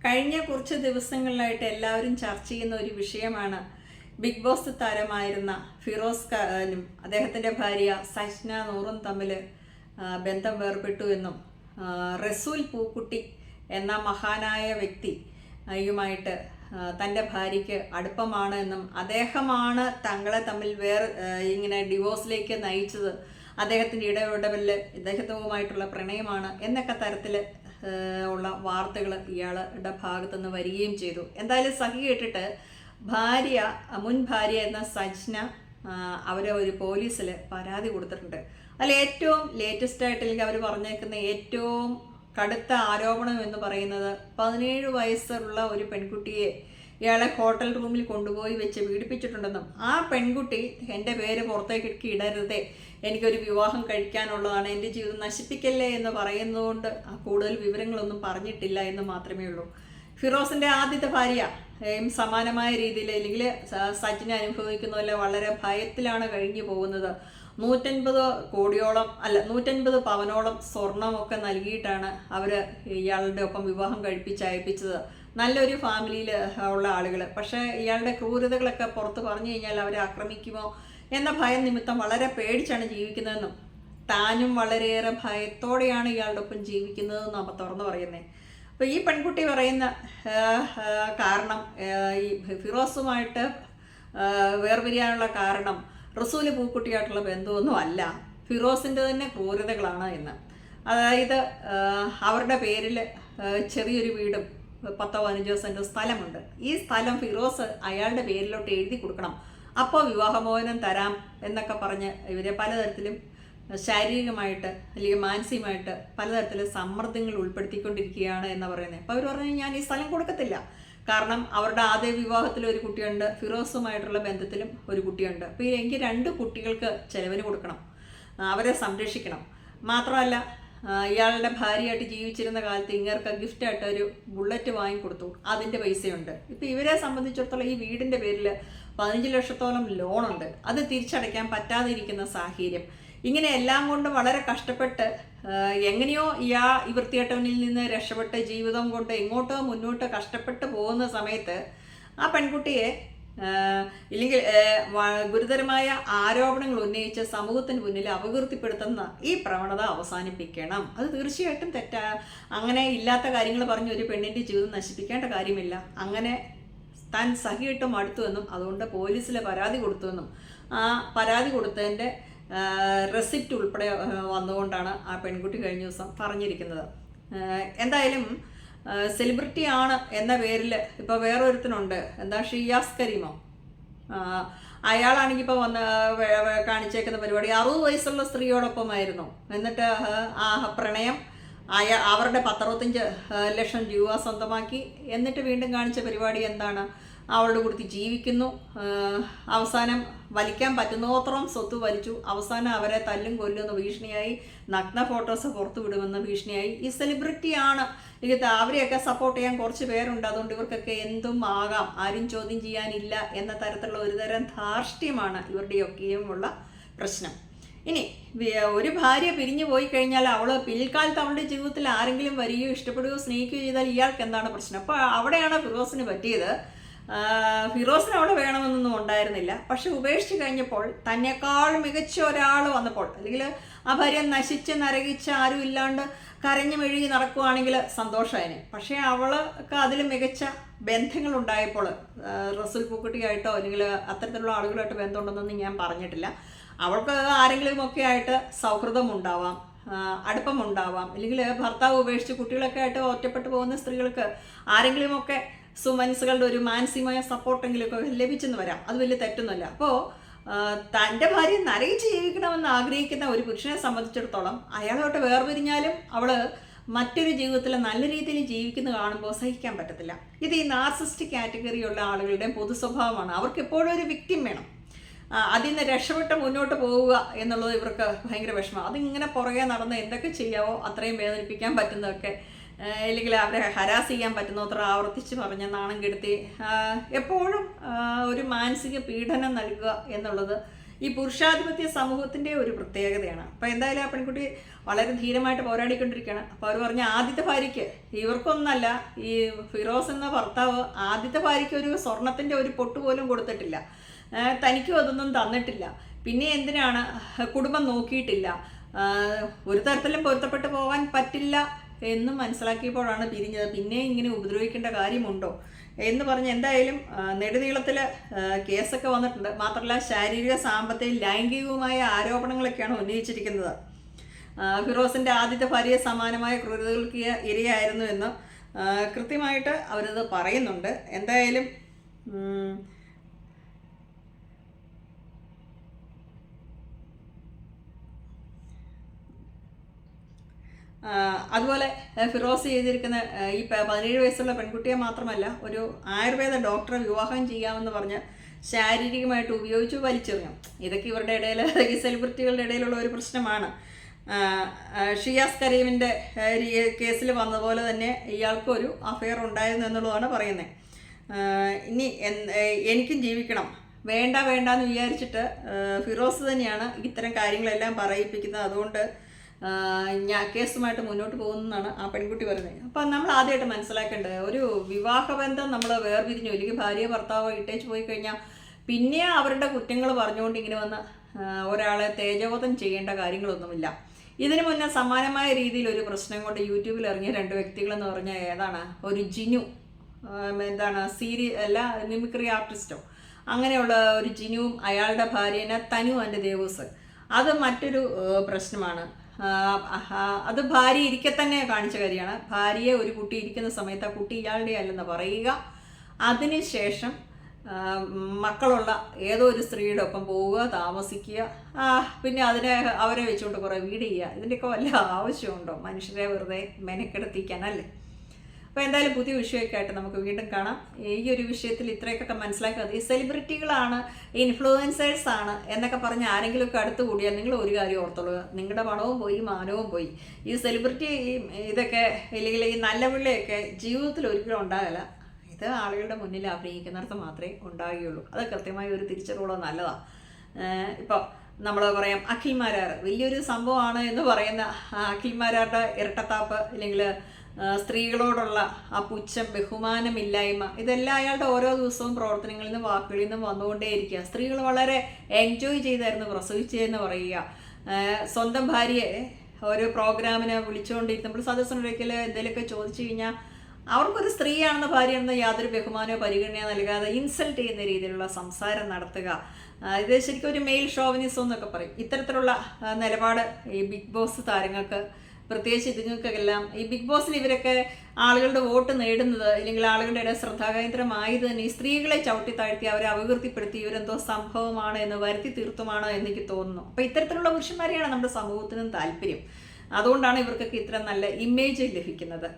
കഴിഞ്ഞ കുറച്ച് ദിവസങ്ങളിലായിട്ട് എല്ലാവരും ചർച്ച ചെയ്യുന്ന ഒരു വിഷയമാണ് ബിഗ് ബോസ് താരമായിരുന്ന ഫിറോസ് ഖാനും അദ്ദേഹത്തിൻ്റെ ഭാര്യ സജ്ന നൂറും തമ്മിൽ ബന്ധം വേർപെട്ടു എന്നും റസൂൽ പൂക്കുട്ടി എന്ന മഹാനായ വ്യക്തിയുമായിട്ട് തൻ്റെ ഭാര്യയ്ക്ക് അടുപ്പമാണ് എന്നും അദ്ദേഹമാണ് തങ്ങളെ തമ്മിൽ ഇങ്ങനെ ഡിവോഴ്സിലേക്ക് നയിച്ചത്, അദ്ദേഹത്തിൻ്റെ ഇടപെടലിൽ ഇദ്ദേഹത്തുമായിട്ടുള്ള പ്രണയമാണ് എന്നൊക്കെ തരത്തിൽ ഉള്ള വാർത്തകൾ ഇയാളുടെ ഭാഗത്തുനിന്ന് വരികയും ചെയ്തു. എന്തായാലും സഹി കേട്ടിട്ട് മുൻ ഭാര്യ എന്ന സജ്ന അവരെ ഒരു പോലീസിൽ പരാതി കൊടുത്തിട്ടുണ്ട്. അതിൽ ഏറ്റവും ലേറ്റസ്റ്റ് ആയിട്ട് അവർ പറഞ്ഞേക്കുന്ന ഏറ്റവും കടുത്ത ആരോപണം എന്ന് പറയുന്നത് 17 വയസ്സുള്ള ഒരു പെൺകുട്ടിയെ ഇയാളെ ഹോട്ടൽ റൂമിൽ കൊണ്ടുപോയി വെച്ച് പീഡിപ്പിച്ചിട്ടുണ്ടെന്നും ആ പെൺകുട്ടി എൻ്റെ പേര് പുറത്തേക്ക് ഇടരുതേ, എനിക്കൊരു വിവാഹം കഴിക്കാനുള്ളതാണ്, എൻ്റെ ജീവിതം നശിപ്പിക്കല്ലേ എന്ന് പറയുന്നതുകൊണ്ട് കൂടുതൽ വിവരങ്ങളൊന്നും പറഞ്ഞിട്ടില്ല എന്ന് മാത്രമേ ഉള്ളൂ. ഫിറോസിൻ്റെ ആദ്യത്തെ ഭാര്യ സമാനമായ രീതിയിൽ അല്ലെങ്കിൽ സജ്ന അനുഭവിക്കുന്നതല്ല, വളരെ ഭയത്തിലാണ് കഴിഞ്ഞു പോകുന്നത്. 150 പവനോളം സ്വർണമൊക്കെ നൽകിയിട്ടാണ് അവർ ഇയാളുടെ ഒപ്പം വിവാഹം കഴിപ്പിച്ചയപ്പിച്ചത്. നല്ലൊരു ഫാമിലിയിൽ ഉള്ള ആളുകൾ. പക്ഷേ ഇയാളുടെ ക്രൂരതകളൊക്കെ പുറത്ത് പറഞ്ഞു കഴിഞ്ഞാൽ അവരെ ആക്രമിക്കുമോ എന്ന ഭയം നിമിത്തം വളരെ പേടിച്ചാണ് ജീവിക്കുന്നതെന്നും താനും വളരെയേറെ ഭയത്തോടെയാണ് ഇയാളുടെ ഒപ്പം ജീവിക്കുന്നതെന്നും അപ്പം തുറന്നു പറയുന്നത്. അപ്പോൾ ഈ പെൺകുട്ടി പറയുന്ന കാരണം ഈ ഫിറോസുമായിട്ട് വേർപിരിയാനുള്ള കാരണം റസൂല് പൂക്കുട്ടിയായിട്ടുള്ള ബന്ധമൊന്നും അല്ല, ഫിറോസിൻ്റെ തന്നെ ക്രൂരതകളാണ് എന്ന്. അതായത് അവരുടെ പേരിൽ ചെറിയൊരു വീടും 10-15 സെൻറ്റ് സ്ഥലമുണ്ട്. ഈ സ്ഥലം ഫിറോസ് അയാളുടെ പേരിലോട്ട് എഴുതി കൊടുക്കണം, അപ്പോൾ വിവാഹമോചനം തരാം എന്നൊക്കെ പറഞ്ഞ് ഇവരെ പലതരത്തിലും ശാരീരികമായിട്ട് അല്ലെങ്കിൽ മാനസികമായിട്ട് പലതരത്തിലും സമ്മർദ്ദങ്ങൾ ഉൾപ്പെടുത്തിക്കൊണ്ടിരിക്കുകയാണ് എന്ന് പറയുന്നത്. അപ്പോൾ അവർ പറഞ്ഞു ഞാൻ ഈ സ്ഥലം കൊടുക്കത്തില്ല, കാരണം അവരുടെ ആദ്യ വിവാഹത്തിൽ ഒരു കുട്ടിയുണ്ട്, ഫിറോസുമായിട്ടുള്ള ബന്ധത്തിലും ഒരു കുട്ടിയുണ്ട്. അപ്പോൾ എനിക്ക് 2 കുട്ടികൾക്ക് ചിലവിന് കൊടുക്കണം, അവരെ സംരക്ഷിക്കണം. മാത്രമല്ല ഇയാളുടെ ഭാര്യയായിട്ട് ജീവിച്ചിരുന്ന കാലത്ത് ഇങ്ങർക്ക് ഗിഫ്റ്റായിട്ട് ഒരു ബുള്ളറ്റ് വാങ്ങിക്കൊടുത്തു, അതിൻ്റെ പൈസയുണ്ട്. ഇപ്പോൾ ഇവരെ സംബന്ധിച്ചിടത്തോളം ഈ വീടിൻ്റെ പേരിൽ 15 ലക്ഷത്തോളം ലോണുണ്ട്, അത് തിരിച്ചടയ്ക്കാൻ പറ്റാതിരിക്കുന്ന സാഹചര്യം. ഇങ്ങനെ എല്ലാം കൊണ്ട് വളരെ കഷ്ടപ്പെട്ട് എങ്ങനെയോ ഈ വൃത്തികെട്ടവനിൽ നിന്ന് രക്ഷപ്പെട്ട് ജീവിതം കൊണ്ട് എങ്ങോട്ടോ മുന്നോട്ട് കഷ്ടപ്പെട്ട് പോകുന്ന സമയത്ത് ആ പെൺകുട്ടിയെ ഇല്ലെങ്കിൽ ഗുരുതരമായ ആരോപണങ്ങൾ ഉന്നയിച്ച് സമൂഹത്തിന് മുന്നിൽ അപകീർത്തിപ്പെടുത്തുന്ന ഈ പ്രവണത അവസാനിപ്പിക്കണം. അത് തീർച്ചയായിട്ടും അങ്ങനെ ഇല്ലാത്ത കാര്യങ്ങൾ പറഞ്ഞ് ഒരു പെണ്ണിൻ്റെ ജീവിതം നശിപ്പിക്കേണ്ട കാര്യമില്ല. അങ്ങനെ താൻ സഹിയിട്ടും അടുത്തുവെന്നും അതുകൊണ്ട് പോലീസിൽ പരാതി കൊടുത്തുവെന്നും ആ പരാതി കൊടുത്തതിൻ്റെ റെസിപ്റ്റ് ഉൾപ്പെടെ വന്നുകൊണ്ടാണ് ആ പെൺകുട്ടി കഴിഞ്ഞ ദിവസം പറഞ്ഞിരിക്കുന്നത്. എന്തായാലും സെലിബ്രിറ്റി ആണ് എന്ന പേരിൽ ഇപ്പോൾ വേറൊരുത്തനുണ്ട്, എന്താ ഷിയാസ് കരീമോ, അയാളാണെങ്കിൽ ഇപ്പോൾ കാണിച്ചേക്കുന്ന പരിപാടി 60 വയസ്സുള്ള സ്ത്രീയോടൊപ്പമായിരുന്നു. എന്നിട്ട് ആ പ്രണയം അവരുടെ 65 ലക്ഷം രൂപ സ്വന്തമാക്കി. എന്നിട്ട് വീണ്ടും കാണിച്ച പരിപാടി എന്താണ്, അവളുടെ കൂടി ജീവിക്കുന്നു, അവസാനം വലിക്കാൻ പറ്റുന്നോത്രം സ്വത്ത് വലിച്ചു, അവസാനം അവരെ തല്ലും കൊല്ലുമെന്ന് ഭീഷണിയായി, നഗ്ന ഫോട്ടോസ് പുറത്തു വിടുമെന്ന് ഭീഷണിയായി. ഈ സെലിബ്രിറ്റിയാണ്, അവരെയൊക്കെ സപ്പോർട്ട് ചെയ്യാൻ കുറച്ച് പേരുണ്ട്, അതുകൊണ്ട് ഇവർക്കൊക്കെ എന്തും ആകാം, ആരും ചോദ്യം ചെയ്യാനില്ല എന്ന തരത്തിലുള്ള ഒരുതരം ധാർഷ്ട്യമാണ് ഇവരുടെയൊക്കെയും ഉള്ള പ്രശ്നം. ഇനി ഒരു ഭാര്യ പിരിഞ്ഞു പോയി കഴിഞ്ഞാൽ അവൾ പിൽക്കാലത്ത് അവളുടെ ജീവിതത്തിൽ ആരെങ്കിലും വരികയോ ഇഷ്ടപ്പെടുകയോ സ്നേഹിക്കുകയോ ചെയ്താൽ ഇയാൾക്ക് എന്താണ് പ്രശ്നം? അപ്പോൾ അവിടെയാണ് ഫിറോസിന് പറ്റിയത്. ഫിറോസിന് അവിടെ വേണമെന്നൊന്നും ഉണ്ടായിരുന്നില്ല, പക്ഷെ ഉപേക്ഷിച്ച് കഴിഞ്ഞപ്പോൾ തന്നെക്കാൾ മികച്ച ഒരാൾ വന്നപ്പോൾ, അല്ലെങ്കിൽ ആ ഭാര്യ നശിച്ച് നരകിച്ച് ആരും ഇല്ലാണ്ട് കരഞ്ഞു മെഴുകി നടക്കുവാണെങ്കിൽ സന്തോഷമായിന്. പക്ഷേ അവൾക്ക് അതിൽ മികച്ച ബന്ധങ്ങളുണ്ടായപ്പോൾ റസൂൽ പൂക്കുട്ടിയായിട്ടോ അല്ലെങ്കിൽ അത്തരത്തിലുള്ള ആളുകളായിട്ട് ബന്ധമുണ്ടെന്നൊന്നും ഞാൻ പറഞ്ഞിട്ടില്ല. അവൾക്ക് ആരെങ്കിലുമൊക്കെ ആയിട്ട് സൗഹൃദമുണ്ടാവാം, അടുപ്പമുണ്ടാവാം, അല്ലെങ്കിൽ ഭർത്താവ് ഉപേക്ഷിച്ച് കുട്ടികളൊക്കെ ആയിട്ട് ഒറ്റപ്പെട്ടു പോകുന്ന സ്ത്രീകൾക്ക് ആരെങ്കിലുമൊക്കെ സുമനസ്സുകളുടെ ഒരു മാനസികമായ സപ്പോർട്ടെങ്കിലുമൊക്കെ ലഭിച്ചെന്ന് വരാം, അത് വലിയ തെറ്റൊന്നുമില്ല. അപ്പോൾ തൻ്റെ ഭാര്യ നരകിച്ച് ജീവിക്കണമെന്ന് ആഗ്രഹിക്കുന്ന ഒരു പുരുഷനെ സംബന്ധിച്ചിടത്തോളം അയാളോട്ട് വേർപിരിഞ്ഞാലും അവൾ മറ്റൊരു ജീവിതത്തിൽ നല്ല രീതിയിൽ ജീവിക്കുന്ന കാണുമ്പോൾ സഹിക്കാൻ പറ്റത്തില്ല. ഇത് ഈ നാർസിസ്റ്റിക് കാറ്റഗറിയുള്ള ആളുകളുടെ പൊതു സ്വഭാവമാണ്. അവർക്ക് എപ്പോഴും ഒരു വിക്ടിം വേണം, അതിൽ നിന്ന് രക്ഷപ്പെട്ട് മുന്നോട്ട് പോവുക എന്നുള്ളത് ഇവർക്ക് ഭയങ്കര വിഷമം. അതിങ്ങനെ പുറകെ നടന്ന് എന്തൊക്കെ ചെയ്യാവോ അത്രയും വേദനിപ്പിക്കാൻ പറ്റുന്നതൊക്കെ, അല്ലെങ്കിൽ അവരെ ഹരാസ് ചെയ്യാൻ പറ്റുന്നത്ര ആവർത്തിച്ച് പറഞ്ഞ് നാണം കെടുത്തി എപ്പോഴും ഒരു മാനസിക പീഡനം നൽകുക എന്നുള്ളത് ഈ പുരുഷാധിപത്യ സമൂഹത്തിൻ്റെ ഒരു പ്രത്യേകതയാണ്. അപ്പോൾ എന്തായാലും ആ പെൺകുട്ടി വളരെ ധീരമായിട്ട് പോരാടിക്കൊണ്ടിരിക്കുകയാണ്. അപ്പോൾ അവർ പറഞ്ഞ ആദ്യത്തെ ഭാര്യയ്ക്ക്, ഇവർക്കൊന്നല്ല, ഈ ഫിറോസ് എന്ന ഭർത്താവ് ആദ്യത്തെ ഭാര്യയ്ക്ക് ഒരു സ്വർണത്തിൻ്റെ ഒരു പൊട്ട് പോലും കൊടുത്തിട്ടില്ല, തനിക്കും അതൊന്നും തന്നിട്ടില്ല. പിന്നെ എന്തിനാണ്, കുടുംബം നോക്കിയിട്ടില്ല, ഒരു തരത്തിലും പൊരുത്തപ്പെട്ട് പോകാൻ പറ്റില്ല എന്ന് മനസ്സിലാക്കിയപ്പോഴാണ് പിരിഞ്ഞത്. പിന്നെ ഇങ്ങനെ ഉപദ്രവിക്കേണ്ട കാര്യമുണ്ടോ എന്ന് പറഞ്ഞ് എന്തായാലും നെടുനീളത്തിൽ കേസൊക്കെ വന്നിട്ടുണ്ട്. മാത്രമല്ല ശാരീരിക, സാമ്പത്തിക, ലൈംഗികവുമായ ആരോപണങ്ങളൊക്കെയാണ് ഉന്നയിച്ചിരിക്കുന്നത്. ഫിറോസിൻ്റെ ആദ്യത്തെ ഭാര്യയെ സമാനമായ ക്രൂരതകൾക്ക് ഇരയായിരുന്നു എന്ന് കൃത്യമായിട്ട് അവരത് പറയുന്നുണ്ട്. എന്തായാലും അതുപോലെ ഫിറോസ് ചെയ്തിരിക്കുന്ന ഈ 17 വയസ്സുള്ള പെൺകുട്ടിയെ മാത്രമല്ല, ഒരു ആയുർവേദ ഡോക്ടറെ വിവാഹം ചെയ്യാമെന്ന് പറഞ്ഞ് ശാരീരികമായിട്ട് ഉപയോഗിച്ച് വലിച്ചെറിഞ്ഞു. ഇതൊക്കെ ഇവരുടെ ഇടയിൽ, ഈ സെലിബ്രിറ്റികളുടെ ഇടയിലുള്ള ഒരു പ്രശ്നമാണ്. ഷിയാസ് കരീമിൻ്റെ കേസിൽ വന്നതുപോലെ തന്നെ ഇയാൾക്കൊരു അഫെയർ ഉണ്ടായിരുന്നു എന്നുള്ളതാണ് പറയുന്നത്. ഇനി എനിക്കും ജീവിക്കണം, വേണ്ട എന്ന് വിചാരിച്ചിട്ട് ഫിറോസ് തന്നെയാണ് ഇത്തരം കാര്യങ്ങളെല്ലാം പറയിപ്പിക്കുന്നത്. അതുകൊണ്ട് ഞാൻ കേസുമായിട്ട് മുന്നോട്ട് പോകുന്നതാണ് ആ പെൺകുട്ടി പറയുന്നത്. അപ്പം നമ്മൾ ആദ്യമായിട്ട് മനസ്സിലാക്കേണ്ടത്, ഒരു വിവാഹബന്ധം നമ്മൾ വേർപിരിഞ്ഞു, അല്ലെങ്കിൽ ഭാര്യ ഭർത്താവോ ഇട്ടേച്ച് പോയി കഴിഞ്ഞാൽ പിന്നെ അവരുടെ കുറ്റങ്ങൾ പറഞ്ഞുകൊണ്ട് ഇങ്ങനെ വന്ന് ഒരാളെ തേജോവധം ചെയ്യേണ്ട കാര്യങ്ങളൊന്നുമില്ല. ഇതിനു മുന്നേ സമാനമായ രീതിയിൽ ഒരു പ്രശ്നം കൊണ്ട് യൂട്യൂബിൽ ഇറങ്ങിയ 2 വ്യക്തികളെന്ന് പറഞ്ഞാൽ ഏതാണ്, ഒരു ജിനു, മിമിക്രി ആർട്ടിസ്റ്റോ, അങ്ങനെയുള്ള ഒരു ജിനുവും അയാളുടെ ഭാര്യനെ തനു ആൻഡ് ദേവൂസ്. അത് മറ്റൊരു പ്രശ്നമാണ്. അത് ഭാര്യ ഇരിക്കെ തന്നെ കാണിച്ച കാര്യമാണ്. ഭാര്യയെ ഒരു കുട്ടി ഇരിക്കുന്ന സമയത്ത് ആ കുട്ടി ഇയാളുടെ അല്ലെന്ന് പറയുക, അതിനുശേഷം മക്കളുള്ള ഏതോ ഒരു സ്ത്രീയുടെ ഒപ്പം പോവുക, താമസിക്കുക, പിന്നെ അവരെ വെച്ചുകൊണ്ട് കുറേ വീട് ചെയ്യുക. ഇതിൻ്റെയൊക്കെ വല്ല ആവശ്യമുണ്ടോ മനുഷ്യരെ വെറുതെ മെനക്കെടുത്തിക്കാനല്ലേ? അപ്പോൾ എന്തായാലും പുതിയ വിഷയമൊക്കെ ആയിട്ട് നമുക്ക് വീണ്ടും കാണാം. ഈ ഒരു വിഷയത്തിൽ ഇത്രയൊക്കെ മനസ്സിലാക്കാതെ, ഈ സെലിബ്രിറ്റികളാണ്, ഇൻഫ്ലുവൻസേഴ്സാണ് എന്നൊക്കെ പറഞ്ഞ് ആരെങ്കിലുമൊക്കെ അടുത്ത് കൂടിയാൽ നിങ്ങൾ ഒരു കാര്യം ഓർത്തുള്ളൂ, നിങ്ങളുടെ പണവും പോയി, മാനവും പോയി. ഈ സെലിബ്രിറ്റി ഇതൊക്കെ, അല്ലെങ്കിൽ ഈ നല്ല പിള്ളയൊക്കെ ജീവിതത്തിൽ ഒരിക്കലും ഉണ്ടാകില്ല. ഇത് ആളുകളുടെ മുന്നിൽ അഭിനയിക്കുന്നിടത്ത് മാത്രമേ ഉണ്ടാകുകയുള്ളൂ. അത് കൃത്യമായി ഒരു തിരിച്ചറിവുള്ളത് നല്ലതാണ്. ഇപ്പോൾ നമ്മൾ പറയാം, അഖിൽ മാരാർ വലിയൊരു സംഭവമാണ് എന്ന് പറയുന്ന അഖിൽ മാരാറുടെ ഇരട്ടത്താപ്പ്, അല്ലെങ്കിൽ സ്ത്രീകളോടുള്ള ആ പുച്ഛം, ബഹുമാനമില്ലായ്മ, ഇതെല്ലാം അയാളുടെ ഓരോ ദിവസവും പ്രവർത്തനങ്ങളിൽ നിന്നും വാക്കുകളിൽ നിന്നും വന്നുകൊണ്ടേയിരിക്കുക. സ്ത്രീകൾ വളരെ എൻജോയ് ചെയ്തായിരുന്നു പ്രസവിച്ചതെന്ന് പറയുക. സ്വന്തം ഭാര്യയെ ഒരു പ്രോഗ്രാമിന് വിളിച്ചുകൊണ്ടിരുന്നപ്പോൾ സദസ്സിനൊരിക്കൽ എന്തെങ്കിലുമൊക്കെ ചോദിച്ചു കഴിഞ്ഞാൽ അവർക്കൊരു സ്ത്രീയാണെന്ന്, ഭാര്യയാണെന്ന് യാതൊരു ബഹുമാനമോ പരിഗണനയോ നൽകാതെ ഇൻസൾട്ട് ചെയ്യുന്ന രീതിയിലുള്ള സംസാരം നടത്തുക. ഇത് ശരിക്കും ഒരു മെയിൽ ഷോവിനിസം എന്നൊക്കെ പറയും. ഇത്തരത്തിലുള്ള നിലപാട് ഈ ബിഗ് ബോസ് താരങ്ങൾക്ക്, പ്രത്യേകിച്ച് ഇതുങ്ങൾക്കെല്ലാം, ഈ ബിഗ് ബോസിൽ ഇവരൊക്കെ ആളുകളുടെ വോട്ട് നേടുന്നത്, അല്ലെങ്കിൽ ആളുകളുടെ ഇടയിൽ ശ്രദ്ധാകേന്ദ്രമായത് തന്നെ ഈ സ്ത്രീകളെ ചവിട്ടി താഴ്ത്തി അവരെ അപകീർത്തിപ്പെടുത്തി ഇവരെന്തോ സംഭവമാണ് എന്ന് വരുത്തി തീർത്തുമാണ് എനിക്ക് തോന്നുന്നു. അപ്പോൾ ഇത്തരത്തിലുള്ള പുരുഷന്മാരെയാണ് നമ്മുടെ സമൂഹത്തിനും താല്പര്യം. അതുകൊണ്ടാണ് ഇവർക്കൊക്കെ ഇത്ര നല്ല ഇമേജ് ലഭിക്കുന്നത്.